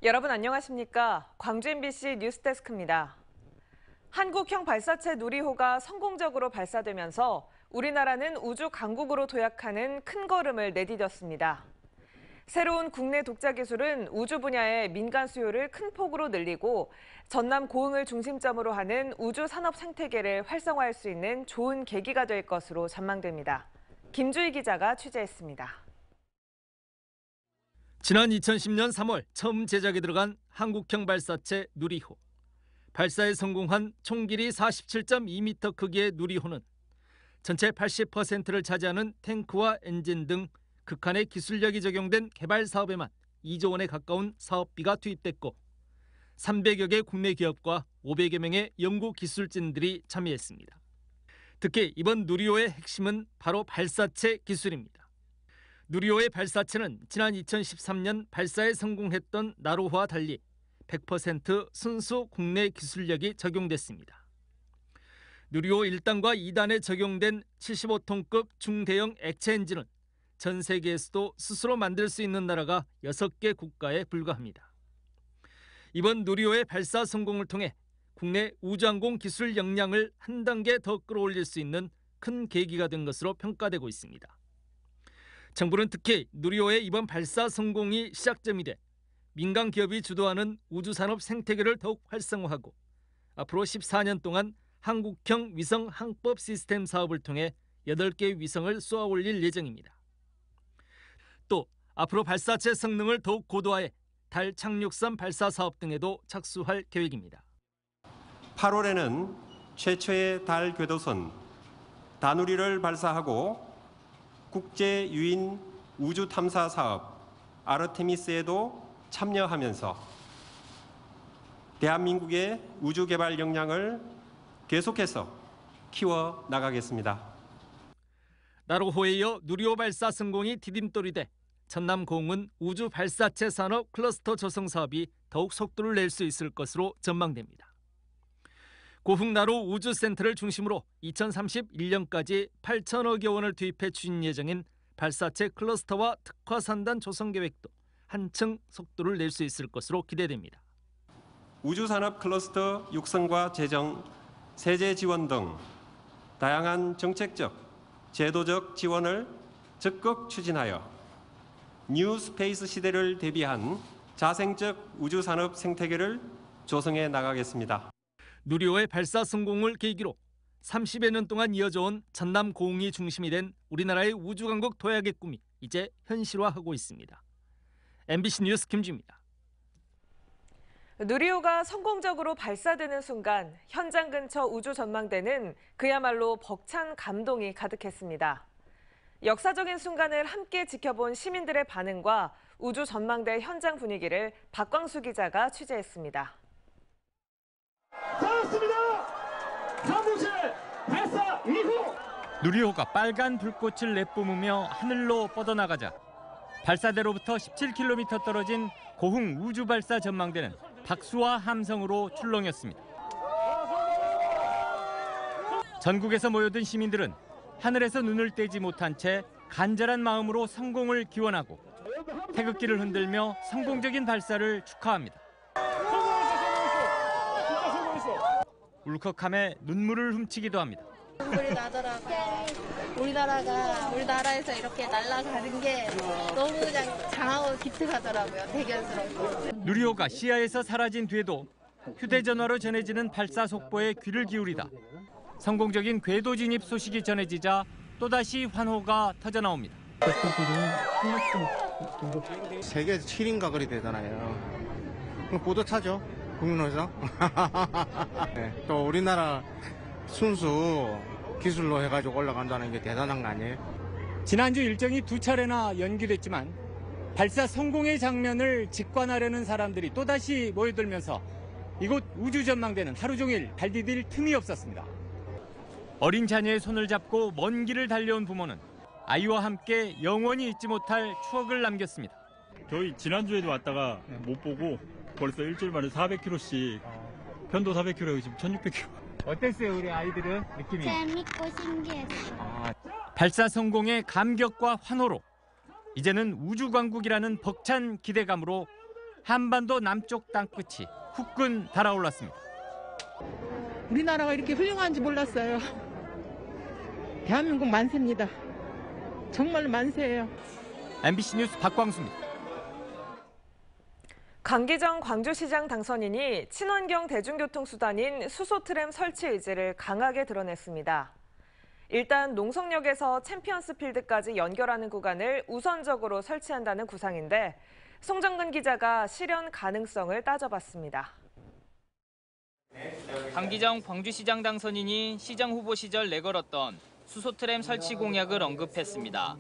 여러분 안녕하십니까? 광주 MBC 뉴스데스크입니다. 한국형 발사체 누리호가 성공적으로 발사되면서 우리나라는 우주 강국으로 도약하는 큰 걸음을 내디뎠습니다. 새로운 국내 독자 기술은 우주 분야의 민간 수요를 큰 폭으로 늘리고 전남 고흥을 중심점으로 하는 우주 산업 생태계를 활성화할 수 있는 좋은 계기가 될 것으로 전망됩니다. 김주희 기자가 취재했습니다. 지난 2010년 3월 처음 제작에 들어간 한국형 발사체 누리호. 발사에 성공한 총 길이 47.2m 크기의 누리호는 전체 80%를 차지하는 탱크와 엔진 등 극한의 기술력이 적용된 개발 사업에만 2조 원에 가까운 사업비가 투입됐고 300여 개 국내 기업과 500여 명의 연구 기술진들이 참여했습니다. 특히 이번 누리호의 핵심은 바로 발사체 기술입니다. 누리호의 발사체는 지난 2013년 발사에 성공했던 나로호와 달리 100% 순수 국내 기술력이 적용됐습니다. 누리호 1단과 2단에 적용된 75톤급 중대형 액체 엔진은 전 세계에서도 스스로 만들 수 있는 나라가 6개 국가에 불과합니다. 이번 누리호의 발사 성공을 통해 국내 우주항공 기술 역량을 한 단계 더 끌어올릴 수 있는 큰 계기가 된 것으로 평가되고 있습니다. 정부는 특히 누리호의 이번 발사 성공이 시작점이 돼 민간 기업이 주도하는 우주산업 생태계를 더욱 활성화하고 앞으로 14년 동안 한국형 위성 항법 시스템 사업을 통해 8개의 위성을 쏘아 올릴 예정입니다. 또 앞으로 발사체 성능을 더욱 고도화해 달 착륙선 발사 사업 등에도 착수할 계획입니다. 8월에는 최초의 달 궤도선 다누리를 발사하고 국제 유인 우주 탐사 사업 아르테미스에도 참여하면서 대한민국의 우주 개발 역량을 계속해서 키워 나가겠습니다. 나로호에 이어 누리호 발사 성공이 디딤돌이 돼 전남 고흥은 우주 발사체 산업 클러스터 조성 사업이 더욱 속도를 낼 수 있을 것으로 전망됩니다. 고흥 나로 우주센터를 중심으로 2031년까지 8천억여 원을 투입해 추진 예정인 발사체 클러스터와 특화 산단 조성 계획도 한층 속도를 낼 수 있을 것으로 기대됩니다. 우주산업 클러스터 육성과 재정, 세제 지원 등 다양한 정책적, 제도적 지원을 적극 추진하여 뉴 스페이스 시대를 대비한 자생적 우주산업 생태계를 조성해 나가겠습니다. 누리호의 발사 성공을 계기로 30여 년 동안 이어져온 전남 고흥이 중심이 된 우리나라의 우주강국 도약의 꿈이 이제 현실화하고 있습니다. MBC 뉴스 김주입니다. 누리호가 성공적으로 발사되는 순간 현장 근처 우주전망대는 그야말로 벅찬 감동이 가득했습니다. 역사적인 순간을 함께 지켜본 시민들의 반응과 우주전망대 현장 분위기를 박광수 기자가 취재했습니다. 잘했습니다. 사무실 발사 이후 누리호가 빨간 불꽃을 내뿜으며 하늘로 뻗어나가자 발사대로부터 17km 떨어진 고흥 우주발사 전망대는 박수와 함성으로 출렁였습니다. 전국에서 모여든 시민들은 하늘에서 눈을 떼지 못한 채 간절한 마음으로 성공을 기원하고 태극기를 흔들며 성공적인 발사를 축하합니다. 울컥함에 눈물을 훔치기도 합니다. 눈물이 나더라고. 우리나라에서 이렇게 날아가는 게 너무 그냥 장하고 기특하더라고요. 대견스럽고. 누리호가 시야에서 사라진 뒤에도 휴대전화로 전해지는 발사 속보에 귀를 기울이다 성공적인 궤도 진입 소식이 전해지자 또다시 환호가 터져나옵니다. 세계에서 7인가 그리 되잖아요. 뿌듯하죠. 국내에서. 네, 또 우리나라 순수 기술로 해가지고 올라간다는 게 대단한 거 아니에요? 지난주 일정이 2차례나 연기됐지만 발사 성공의 장면을 직관하려는 사람들이 또다시 모여들면서 이곳 우주전망대는 하루 종일 발 디딜 틈이 없었습니다. 어린 자녀의 손을 잡고 먼 길을 달려온 부모는 아이와 함께 영원히 잊지 못할 추억을 남겼습니다. 저희 지난주에도 왔다가 못 보고 벌써 일주일 만에 400km씩 편도 400km에 지금 1600km. 어땠어요, 우리 아이들은 느낌이? 재밌고 신기했어요. 발사 성공의 감격과 환호로 이제는 우주광국이라는 벅찬 기대감으로 한반도 남쪽 땅끝이 후끈 달아올랐습니다. 우리나라가 이렇게 훌륭한지 몰랐어요. 대한민국 만세입니다. 정말 만세예요. MBC 뉴스 박광수입니다. 강기정 광주시장 당선인이 친환경 대중교통수단인 수소트램 설치 의지를 강하게 드러냈습니다. 일단 농성역에서 챔피언스필드까지 연결하는 구간을 우선적으로 설치한다는 구상인데 송정근 기자가 실현 가능성을 따져봤습니다. 강기정 광주시장 당선인이 시장 후보 시절 내걸었던 수소트램 설치 공약을 언급했습니다.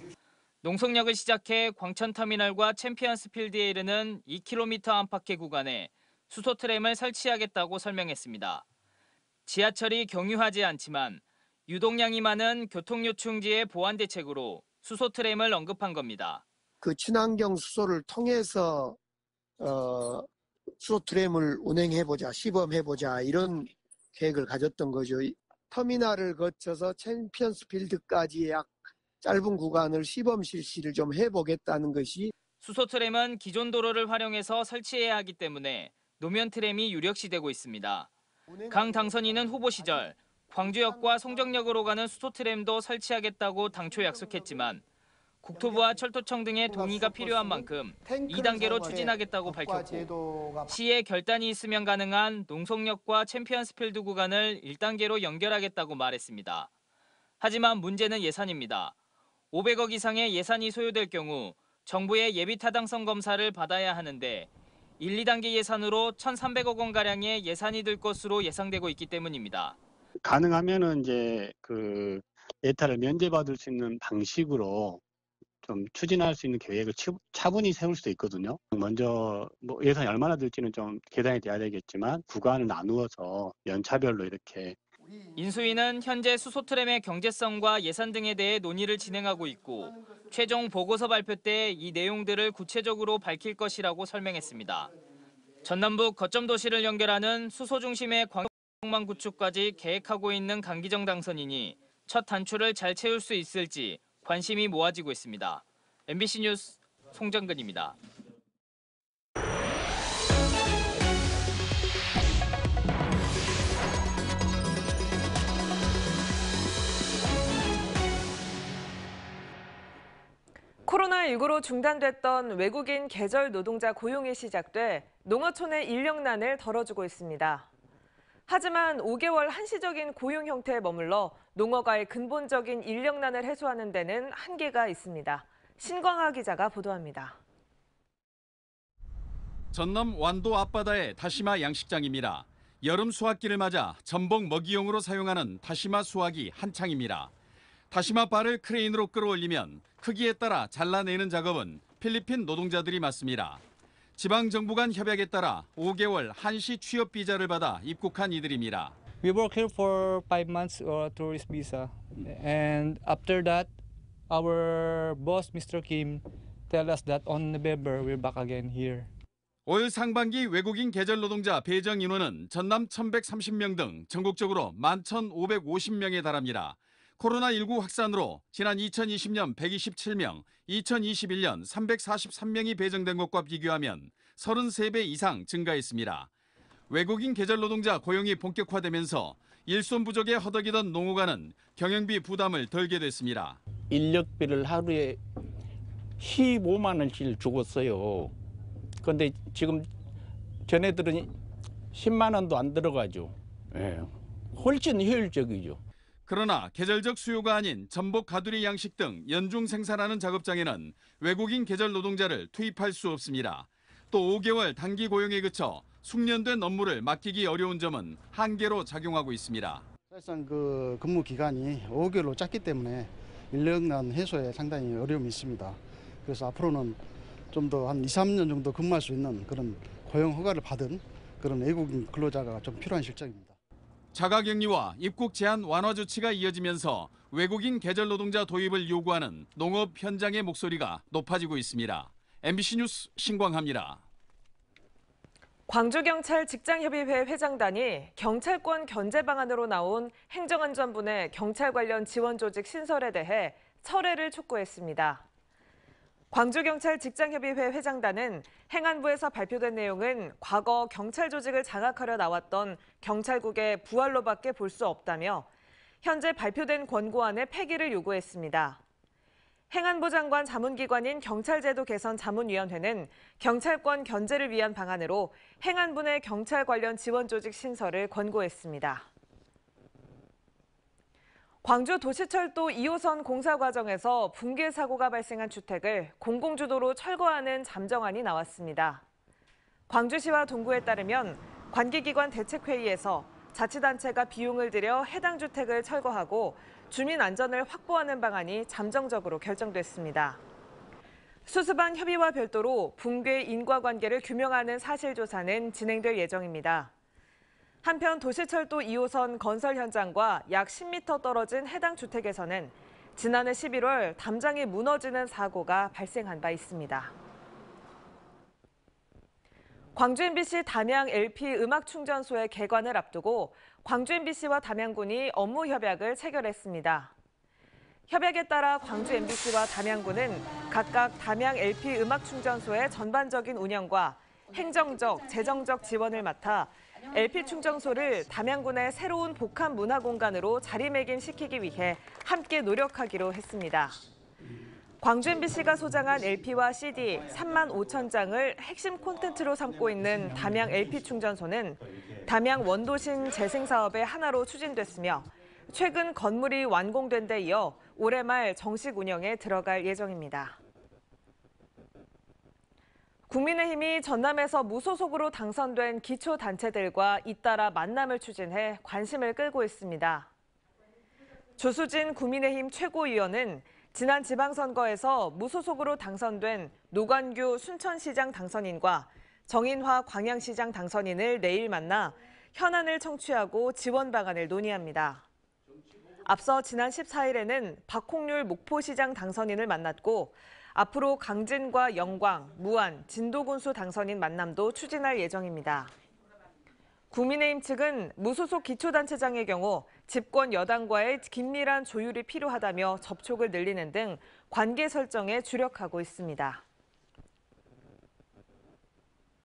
농성역을 시작해 광천터미널과 챔피언스필드에 이르는 2km 안팎의 구간에 수소트램을 설치하겠다고 설명했습니다. 지하철이 경유하지 않지만 유동량이 많은 교통요충지의 보완 대책으로 수소트램을 언급한 겁니다. 그 친환경 수소를 통해서 수소트램을 운행해보자, 시범해보자 이런 계획을 가졌던 거죠. 터미널을 거쳐서 챔피언스필드까지 약 짧은 구간을 시범 실시를 좀 해보겠다는 것이 수소트램은 기존 도로를 활용해서 설치해야 하기 때문에 노면 트램이 유력시되고 있습니다. 강 당선인은 후보 시절 광주역과 송정역으로 가는 수소트램도 설치하겠다고 당초 약속했지만 국토부와 철도청 등의 동의가 필요한 만큼 2단계로 추진하겠다고 밝혔고 시에 결단이 있으면 가능한 농성역과 챔피언스필드 구간을 1단계로 연결하겠다고 말했습니다. 하지만 문제는 예산입니다. 500억 이상의 예산이 소요될 경우 정부의 예비 타당성 검사를 받아야 하는데 1, 2단계 예산으로 1,300억 원가량의 예산이 들 것으로 예상되고 있기 때문입니다. 가능하면은 이제 그 예타를 면제받을 수 있는 방식으로 좀 추진할 수 있는 계획을 차분히 세울 수도 있거든요. 먼저 뭐 예산이 얼마나 들지는 좀 계산이 돼야 되겠지만 구간을 나누어서 연차별로 이렇게. 인수위는 현재 수소트램의 경제성과 예산 등에 대해 논의를 진행하고 있고 최종 보고서 발표 때 이 내용들을 구체적으로 밝힐 것이라고 설명했습니다. 전남북 거점 도시를 연결하는 수소 중심의 광역망 구축까지 계획하고 있는 강기정 당선인이 첫 단추를 잘 채울 수 있을지 관심이 모아지고 있습니다. MBC 뉴스 송정근입니다. 코로나19로 중단됐던 외국인 계절 노동자 고용이 시작돼 농어촌의 인력난을 덜어주고 있습니다. 하지만 5개월 한시적인 고용 형태에 머물러 농어가의 근본적인 인력난을 해소하는 데는 한계가 있습니다. 신광하 기자가 보도합니다. 전남 완도 앞바다의 다시마 양식장입니다. 여름 수확기를 맞아 전복 먹이용으로 사용하는 다시마 수확이 한창입니다. 다시마 발을 크레인으로 끌어올리면 크기에 따라 잘라내는 작업은 필리핀 노동자들이 맡습니다. 지방정부 간 협약에 따라 5개월 한시 취업 비자를 받아 입국한 이들입니다. We work here for 5 months tourist visa, and after that, our boss, Mr. Kim, tell us that on November we're back again here. 올 상반기 외국인 계절 노동자 배정 인원은 전남 1,130명 등 전국적으로 11,550명에 달합니다. 코로나19 확산으로 지난 2020년 127명, 2021년 343명이 배정된 것과 비교하면 33배 이상 증가했습니다. 외국인 계절 노동자 고용이 본격화되면서 일손 부족에 허덕이던 농어가는 경영비 부담을 덜게 됐습니다. 인력비를 하루에 15만 원씩 주었어요. 그런데 지금 전애들은 10만 원도 안 들어가죠. 예. 훨씬 효율적이죠. 그러나 계절적 수요가 아닌 전복 가두리 양식 등 연중 생산하는 작업장에는 외국인 계절 노동자를 투입할 수 없습니다. 또 5개월 단기 고용에 그쳐 숙련된 업무를 맡기기 어려운 점은 한계로 작용하고 있습니다. 사실상 그 근무 기간이 5개월로 짧기 때문에 인력난 해소에 상당히 어려움이 있습니다. 그래서 앞으로는 좀 더 한 2, 3년 정도 근무할 수 있는 그런 고용 허가를 받은 그런 외국인 근로자가 좀 필요한 실정입니다. 자가격리와 입국 제한 완화 조치가 이어지면서 외국인 계절 노동자 도입을 요구하는 농업 현장의 목소리가 높아지고 있습니다. MBC 뉴스 신광하입니다. 광주경찰 직장협의회 회장단이 경찰권 견제 방안으로 나온 행정안전부 내 경찰 관련 지원 조직 신설에 대해 철회를 촉구했습니다. 광주경찰 직장협의회 회장단은 행안부에서 발표된 내용은 과거 경찰 조직을 장악하려 나왔던 경찰국의 부활로밖에 볼 수 없다며 현재 발표된 권고안의 폐기를 요구했습니다. 행안부 장관 자문기관인 경찰제도 개선 자문위원회는 경찰권 견제를 위한 방안으로 행안부 내 경찰 관련 지원 조직 신설을 권고했습니다. 광주 도시철도 2호선 공사 과정에서 붕괴 사고가 발생한 주택을 공공주도로 철거하는 잠정안이 나왔습니다. 광주시와 동구에 따르면 관계기관 대책회의에서 자치단체가 비용을 들여 해당 주택을 철거하고 주민 안전을 확보하는 방안이 잠정적으로 결정됐습니다. 수습안 협의와 별도로 붕괴 인과관계를 규명하는 사실조사는 진행될 예정입니다. 한편 도시철도 2호선 건설 현장과 약 10m 떨어진 해당 주택에서는 지난해 11월 담장이 무너지는 사고가 발생한 바 있습니다. 광주 MBC 담양 LP 음악충전소의 개관을 앞두고 광주 MBC와 담양군이 업무 협약을 체결했습니다. 협약에 따라 광주 MBC와 담양군은 각각 담양 LP 음악충전소의 전반적인 운영과 행정적, 재정적 지원을 맡아 LP 충전소를 담양군의 새로운 복합 문화 공간으로 자리매김시키기 위해 함께 노력하기로 했습니다. 광주 MBC가 소장한 LP와 CD 3만 5천 장을 핵심 콘텐츠로 삼고 있는 담양 LP 충전소는 담양 원도심 재생 사업의 하나로 추진됐으며 최근 건물이 완공된 데 이어 올해 말 정식 운영에 들어갈 예정입니다. 국민의힘이 전남에서 무소속으로 당선된 기초단체들과 잇따라 만남을 추진해 관심을 끌고 있습니다. 조수진 국민의힘 최고위원은 지난 지방선거에서 무소속으로 당선된 노관규 순천시장 당선인과 정인화 광양시장 당선인을 내일 만나 현안을 청취하고 지원 방안을 논의합니다. 앞서 지난 14일에는 박홍률 목포시장 당선인을 만났고 앞으로 강진과 영광, 무안, 진도군수 당선인 만남도 추진할 예정입니다. 국민의힘 측은 무소속 기초단체장의 경우 집권 여당과의 긴밀한 조율이 필요하다며 접촉을 늘리는 등 관계 설정에 주력하고 있습니다.